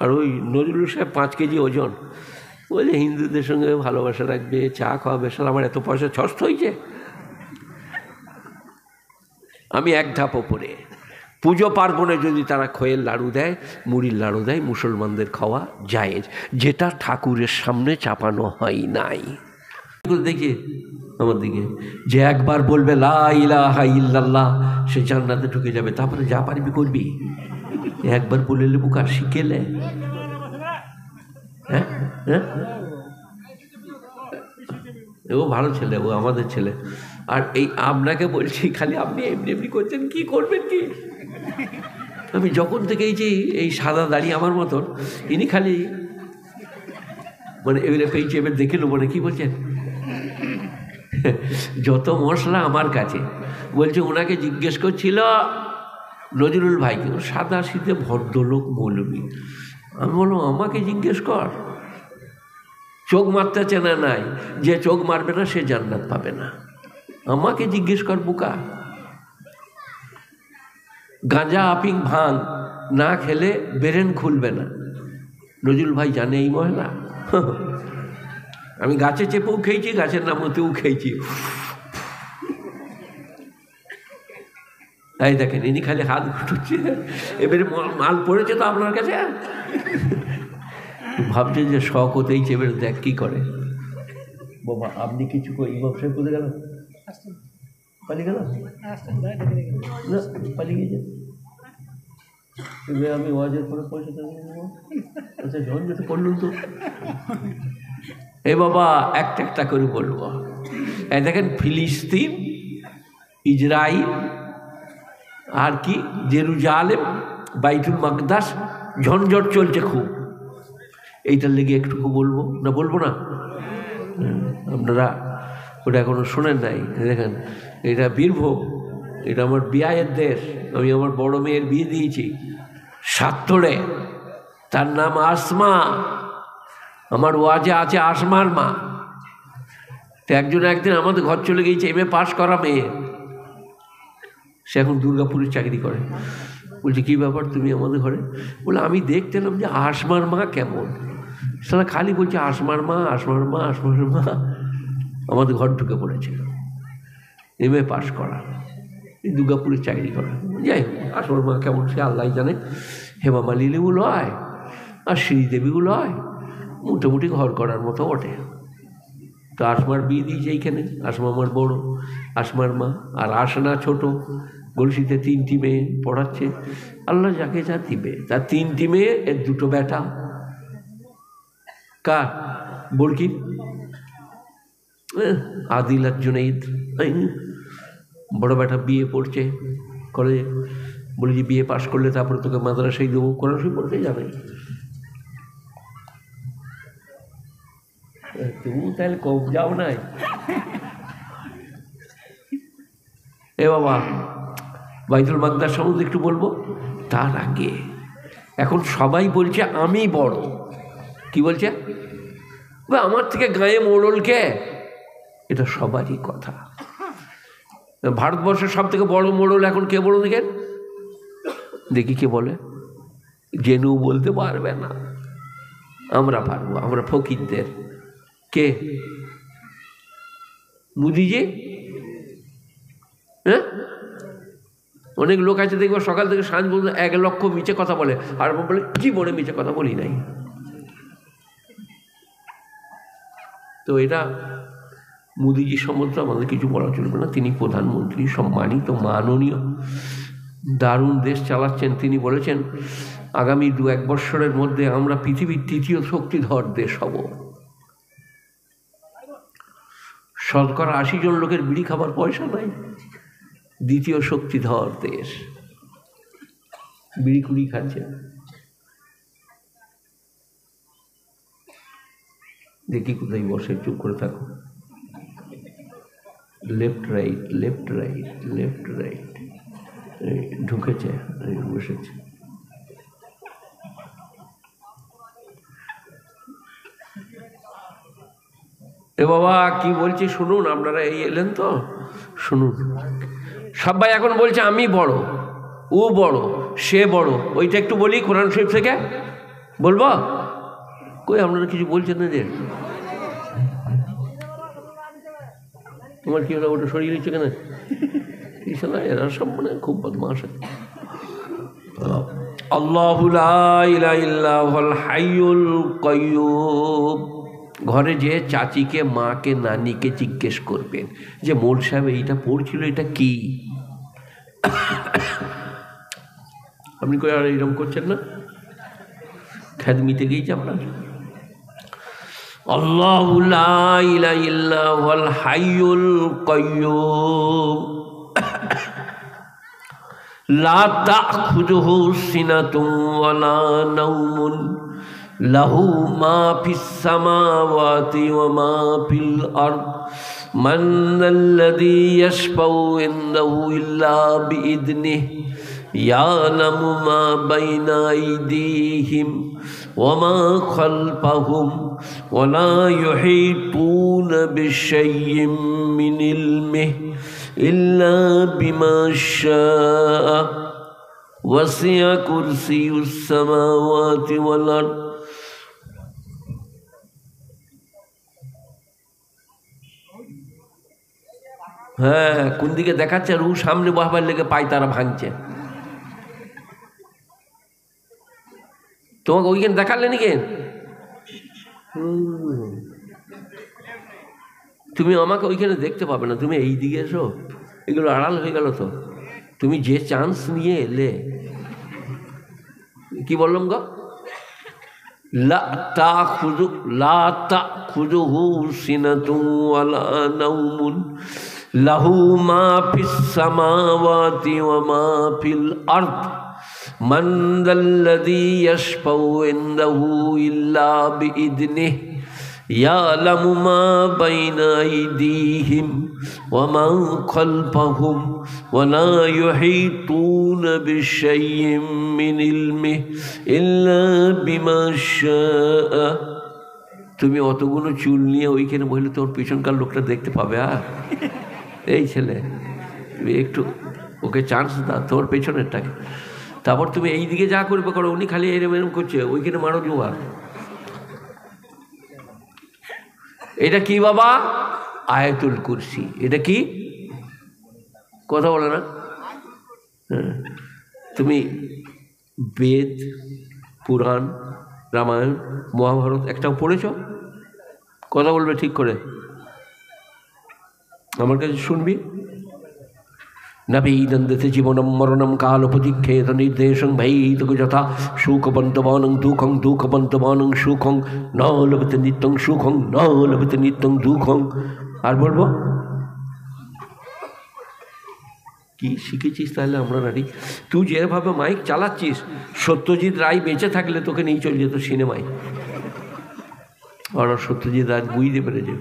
আর ওই নজরুল সাহেব 5 কেজি ওজন, বলে হিন্দুদের সঙ্গে ভালোবাসা রাখবে, চা খাওয়াবে। সাল আমার এত পয়সা ছষ্ট হয়েছে। আমি এক ধাপ ওপরে। পুজো পার্বণে যদি তারা খোয়ের লাড়ু দেয়, মুড়ির লাড়ু দেয়, মুসলমানদের খাওয়া জায়েজ, যেটা ঠাকুরের সামনে চাপানো হয় নাই। দেখে আমার দিকে যে একবার বলবে লা ইলাহা ইল্লাল্লাহ, সে জান্নাতে ঢুকে যাবে। তারপরে যা পারবি করবি। একবার বলে লে বুক আর শিখেলে। হ্যাঁ হ্যাঁ, ও ভালো ছেলে, ও আমাদের ছেলে। আর এই আপনাকে বলছি, খালি আপনি এমনি এমনি করছেন, কি করবেন কি? আমি যখন থেকে এই সাদা দাড়ি আমার মতন, ইনি খালি মানে এবারে পেয়েছি, এবার দেখে নেবো না। কি বলছেন? যত মশলা আমার কাছে। বলছে ওনাকে জিজ্ঞেস করছিল নজরুল ভাইকে, সাদা শীতে ভদ্রলোক মৌলবি। আমি বললাম আমাকে জিজ্ঞেস কর, চোখ মারতে চেনা নাই, যে চোখ মারবে না সে জান্নাত পাবে না। আমাকে জিজ্ঞেস কর বুকা। গাঁজা আপিং ভাঙ না খেলে ব্রেন খুলবে না। নজরুল ভাই জানে এই মহিলা? আমি গাছে চেপেও খেয়েছি, গাছের নামতেও খেয়েছি। তাই দেখেন, ইনি খালি হাত ঘুটুচ্ছে। এবারে মাল পড়েছে তো আপনার কাছে, ভাবছেন যে শখ হতেইছে। এবারে দেখ কি করে। বাবা আপনি কিছু ইমাম সাহেব কোথায় গেল? পালিয়ে গেল না, পালিয়ে গিয়েছে। এবারে আমি ওয়াজের পরে পয়সা দেবো। আচ্ছা ঝঞ্ঝট করলুন তো। এ বাবা একটা একটা করে বলবো। এই দেখেন, ফিলিস্তিন, ইসরায়েল, আর কি জেরুজালেম, বাইতুল মাকদাস ঝঞ্ঝট চলছে খুব। এইটার লেগে একটুকু বলবো না, বলবো না? আপনারা ওটা এখনো শোনেন নাই। দেখেন, এটা বীরভূম, এটা আমার বিয়ের দেশ। আমি আমার বড় মেয়ের বিয়ে দিয়েছি সাতরে। তার নাম আসমা। আমার ওয়াজে আছে আসমার মা। তো একদিন আমাদের ঘর চলে গিয়েছে, এমএ পাস করা মেয়ে। সে এখন দুর্গাপুরে চাকরি করে। বলছে কী ব্যাপার তুমি আমাদের ঘরে? বলে আমি দেখতে এলাম যে আসমার মা কেমন। সেটা খালি বলছে আসমার মা, আসমার মা, আসমার মা। আমাদের ঘর ঢুকে পড়েছে, এমএ পাস করা, এই দুর্গাপুরে চাকরি করা। যাই হোক, আসমার মা কেমন সে আল্লাহ জানে। হেমা মালিনীগুলো হয় আর শ্রীদেবীগুলো হয়, মোটামুটি ঘর করার মতো ওঠে। তো আসমার বিয়ে দিয়েছে এইখানে। আসমা আমার বড়, আসমার মা। আর আসনা ছোট। গলসিতে 3টি মেয়ে পড়াচ্ছে। আল্লাহ যাকে যা দিবে। তার 3টি মেয়ে, এর 2টো বেটা। কার? বলকির আদিল আর জুনাইদ। বড় বেটা বিয়ে পড়ছে কলেজে। বলে যে বিয়ে পাশ করলে তারপরে তোকে মাদ্রাসায় দেবো। কোরআন শরীফ পড়তে যাবে। তুমি তাহলে কম যাও নাই। এ বাবা, বাইতুল মাকদাস সম্বন্ধে একটু বলবো। তার আগে এখন সবাই বলছে আমি বড়। কি বলছে? আমার থেকে গায়ে মোড়ল কে? এটা সবারই কথা। ভারতবর্ষের সব থেকে বড় মোড়ল এখন কে বড়? দেখেন দেখি কে বলে। জেনু বলতে পারবে না, আমরা পারবো। আমরা ফকিরদের। কে? মুদিজি। হ্যাঁ, অনেক লোক আছে দেখবো সকাল থেকে সাঁঝ পর্যন্ত 1 লক্ষ মিছে কথা বলে, আর বলে জীবনে মিছে কথা বলি নাই। তো এটা মোদিজি সম্বন্ধে আমাদের কিছু বলা চলবে না। তিনি প্রধানমন্ত্রী, সম্মানিত, মাননীয়, দারুণ দেশ চালাচ্ছেন। তিনি বলেছেন আগামী 2-1 বৎসরের মধ্যে আমরা পৃথিবীর 3য় শক্তিধর দেশ হব। 80% জন লোকের বিড়ি খাবার পয়সা নাই। 2য় শক্তিধর দেশ। বিড়ি কুড়ি খাচ্ছে। দেখি কোথায় বসে, চুপ করে থাকো। Left right, left right, left right. ঢুকেছে, বসেছে। এ বাবা কি বলছি শুনুন, আপনারা এই এলেন তো শুনুন। সবাই এখন বলছে আমি বড়, ও বড়, সে বড়। ওইটা একটু বলি কোরআন শরীফ থেকে, বলবো? কই আপনারা কিছু বলছেন না যে? তোমার কি হলো, ওটা সরিয়ে নিচ্ছে কেন? এরা সব মানে খুব বদমাশ। আল্লাহু লা ইলাহা ইল্লা হুয়াল হাইয়ুল কাইয়্যুম। ঘরে যে চাচিকে, মাকে, নানিকে জিজ্ঞেস করবেন যে মোল সাহেব এইটা পড়ছিল, এটা কি? আপনি কই আর এইরকম করছেন না? খেদমিতে গিয়েছে আপনার। আল্লাহু লা ইলাহা ইল্লা হুয়াল হাইয়ুল কাইয়্যুম লা তাখুযুহু সিনাতুন ওয়ালা নাওমুন লাহু মা ফিস সামাওয়াতি ওয়া মা ফিল আরদ মান যাল্লাযী ইয়াশফাউ ইনদাহু ইল্লা বিইذনিহি ইয়ালামু মা বাইনা আইদিহিম ওয়া মা খালফাহুম ওয়া লা ইউহীতুনা বিশাইইন মিন ইলমিহি ইল্লা বিমা শাআ ওয়াসি'a কুরসিয়ুস সামাওয়াতি ওয়াল আরদ। হ্যাঁ, কোন দিকে দেখাচ্ছে? রু সামনে বসবার লেগে পাই তারা ভাঙছে। তোমাকে ওইখানে দেখালে নাকি? তুমি আমাকে ওইখানে দেখতে পাবে না, তুমি এই দিকে এসো। এগুলো আড়াল হয়ে গেল তো। তুমি যে চান্স নিয়ে এলে, কি বললাম গো? লা তাখুযুহু সিনাতুন ওয়ালা নাওমুন লাহু মা ফিস সামাওয়াতি ওয়া মা ফিল আরদ মান যাল্লাযী ইয়াশফাউ ইনদাহু ইল্লা বিইذনিহি ইয়ালামু মা বাইনা আইদিহিম ওয়া মা খালফাহুম ওয়া লা ইউহীতুনা বিশাইইন মিন ইলমিহি ইল্লা বিমা শাআ। তুমি অতগুলো চুল নিয়ে ওইখানে বসলে তোর পিছনকার লোকটা দেখতে পাবে? আর এই ছেলে, তুমি একটু ওকে চান্স দাও, তোর পেছনেরটাকে। তারপর তুমি এই দিকে যা করবে করো, উনি খালি এরম এরম করছে, ওইখানে মারো জোয়ার। এটা কি বাবা? আয়াতুল কুরসি। এটা কি? কথা বলে না? হ্যাঁ, তুমি বেদ, পুরাণ, রামায়ণ, মহাভারত একটাও পড়েছ? কথা বলবে ঠিক করে, আমার কাছে শুনবি। নবীনন্দতে জীবনম মরণম কালোপদীক্ষেত নির্দেশং ভৈতক যথা সুখবন্তমানং দুঃখং দুঃখবন্তমানং সুখং ন লভতে নিত্যং সুখং ন লভতে নিত্যং দুঃখং। আর বলবো কি শিখেছিস তাহলে আমরা নারী? তুই যেভাবে মাইক চালাচ্ছিস, সত্যজিৎ রায় বেঁচে থাকলে তোকে নিয়ে চলে যেত সিনেমায়। আর সত্যজিৎ রায় বুঝতে পেরেছে,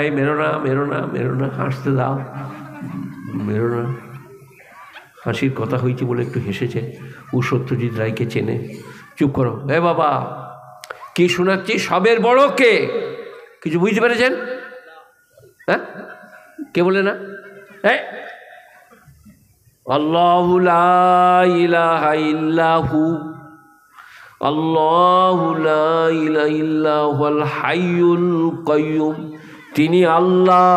এই মেরো না মেরো না মেরো না, হাসতে দাও, মেরো না। হাসির কথা হয়েছে বলে একটু হেসেছে। ও সত্যজিৎ রায়কে চেনে। চুপ করো। এ বাবা, কি শোনাচ্ছি? সবের বড় কে? কিছু বুঝতে পেরেছেন? হ্যাঁ, কে বলে না? আল্লাহু লা ইলাহা ইল্লাহু আল্লাহু লা ইলাহা ইল্লা হুয়াল হাইয়ুল কাইয়্যুম। তিনি আল্লাহ,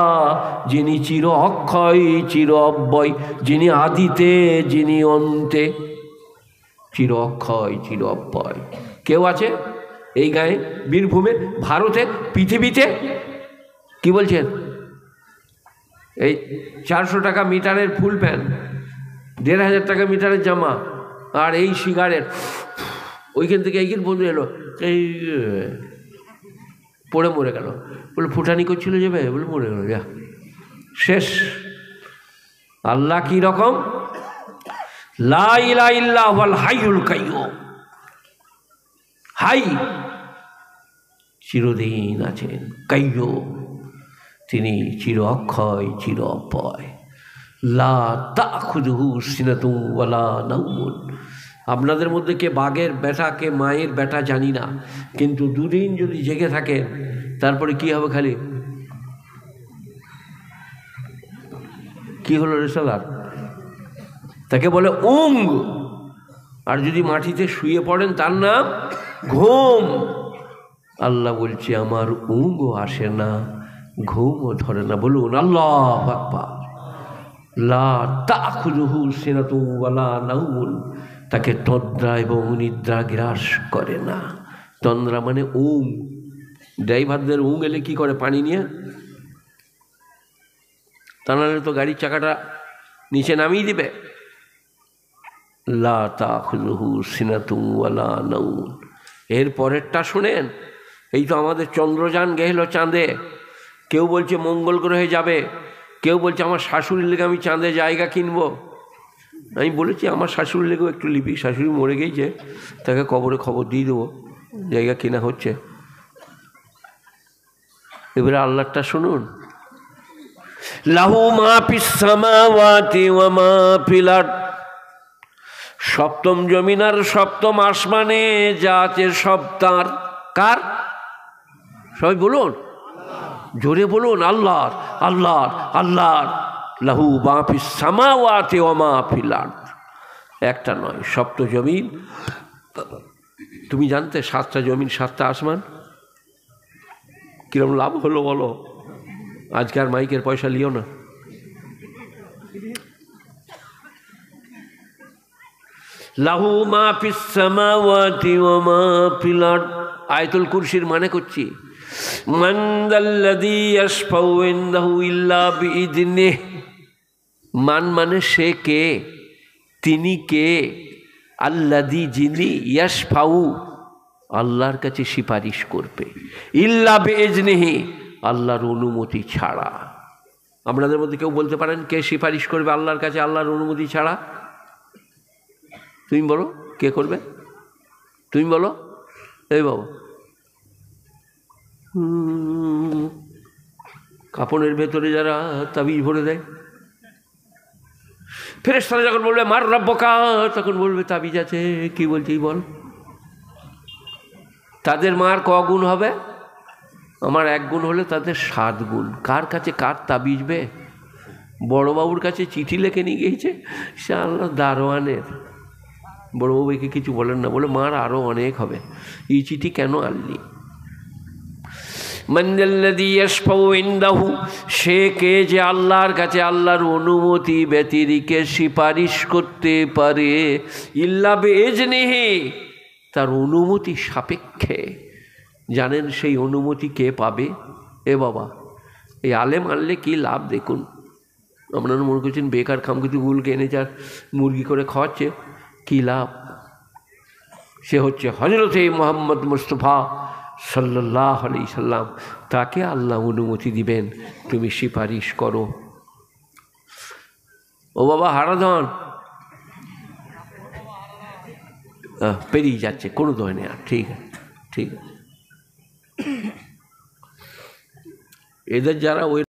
যিনি চির অক্ষয় চির অব্যয়, যিনি আদিতে যিনি অন্তে। চির অক্ষয় চির অব্যয়। কেউ আছে এই গায়ে, বীরভূমে, ভারতে, পৃথিবীতে? কি বলছেন? এই 400 টাকা মিটারের ফুল প্যান্ট, 1500 টাকা মিটারের জামা, আর এই সিগারেট, ওইখান থেকে এইখান বন্ধু এলো, এই পড়ে মরে গেল। বলে ফুটানি করছিল যাবে, বলে মরে গেল, যা শেষ। আল্লাহ কি রকম? লা ইলাহা ইল্লা হুয়াল হাইয়ুল কাইয়্যুম। হাই, চিরদিন আছেন। কাইয়্যুম, তিনি চির অক্ষয় চির অব্যয়। লা তাখুযুহু সিনাতুন ওয়ালা নাওমুন। আপনাদের মধ্যে কে বাঘের বেটা, কে মায়ের বেটা জানি না, কিন্তু দুদিন যদি জেগে থাকেন তারপরে কি হবে? খালি কি হলো রে শালার? তাকে বলে উঙ্গ। আর যদি মাটিতে শুয়ে পড়েন তার নাম ঘুম। আল্লাহ বলছে আমার ઊંઘও আসে না, ঘুমও ধরে না। বলুন আল্লাহু আকবার। লা তাখুযুহু সিনাতুন ওয়ালা নাওমুন, তাকে তন্দ্রা এবং নিদ্রা গ্রাস করে না। তন্দ্রা মানে ઊંઘ। ড্রাইভারদের ઊঁঘ এলে কি করে? পানি নিয়ে, তা নাহলে তো গাড়ির চাকাটা নিচে নামিয়ে দিবে। লা তাখুযুহু সিনাতুন ওয়ালা নাওমুন। এর পরেরটা শুনেন, এই তো আমাদের চন্দ্রযান গেল চাঁদে, কেউ বলছে মঙ্গল গ্রহে যাবে, কেউ বলছে আমার শাশুড়ির লেগে আমি চাঁদে জায়গা কিনবো। আমি বলেছি আমার শাশুড়ির লেগেও একটু লিপি, শাশুড়ি মরে গিয়েছে, তাকে কবরে খবর দিয়ে দেবো, জায়গা কেনা হচ্ছে। এবারে আল্লাহটা শুনুন, লাহু মা ফিস সামাওয়াতি ওয়া মা ফিল আরদ। সপ্তম জমিন আর সপ্তম আসমানে যা আছে সব তার। কার? সবাই বলুন, জোরে বলুন, আল্লাহর, আল্লাহর, আল্লাহর। লাহু মা ফিস সামাওয়াতি ওয়া মা ফিল আরদ। একটা নয়, সপ্ত জমিন। তুমি জানতে 7টা জমিন 7টা আসমান? কিরম লাভ হলো বলো? আজকে আর মাইকের পয়সা লিও না। লাহু মা ফিস সামাওয়াতি ওয়া মা ফিল আরদ। আয়াতুল কুরসির মানে করছি, মান যাল্লাযী ইয়াশফাউ ইনদাহু ইল্লা বিইযনিহি। মান মানে সে কে, তিনি কে। আল্লাযী, যিনি, ইয়াশফাউ, আল্লাহর কাছে সুপারিশ করবে, ইল্লা বিইযনিহি, আল্লাহর অনুমতি ছাড়া। আপনাদের মধ্যে কেউ বলতে পারেন কে সুপারিশ করবে আল্লাহর কাছে আল্লাহর অনুমতি ছাড়া? তুমি বলো, কে করবে? তুমি বলো। এই বাবা, কাপড়ের ভেতরে যারা তাবিজ ভরে দেয়, ফেরেশতারা যখন বলবে মার রব্বকা, তখন বলবে তাবিজ আছে, কি বলছিস বল। তাদের মার ক গুণ হবে? আমার 1 গুণ হলে তাদের 7 গুণ। কার কাছে কার তাবিজ বে? বড়বাবুর কাছে চিঠি লিখে নিয়ে গিয়েছে, সে আল্লাহ দারোয়ানের। বড়বাবু একে কিছু বলেন না, বলে মার আরও অনেক হবে, এই চিঠি কেন আনলি? মান যাল্লাযী ইয়াশফাউ ইনদাহু, সে কে যে আল্লাহর কাছে আল্লাহর অনুমতি ব্যতিরেকে সুপারিশ করতে পারে, ইল্লা বিইযনিহি, তার অনুমতি সাপেক্ষে। জানেন সেই অনুমতি কে পাবে? এ বাবা, এই আলেম আনলে কি লাভ দেখুন। আপনারা মনে করছেন বেকার খামখেতু গুলকে এনেছে আর মুরগি করে খাওয়াচ্ছে, কি লাভ? সে হচ্ছে হযরতে মুহাম্মদ মুস্তাফা সাল্লাল্লাহু আলাইহি সাল্লাম। তাকে আল্লাহ অনুমতি দিবেন, তুমি সুপারিশ করো। ও বাবা হারাধন, পেরিয়ে যাচ্ছে, কোনো দয় নেই আর। ঠিক আছে, ঠিক আছে। এদের যারা ওই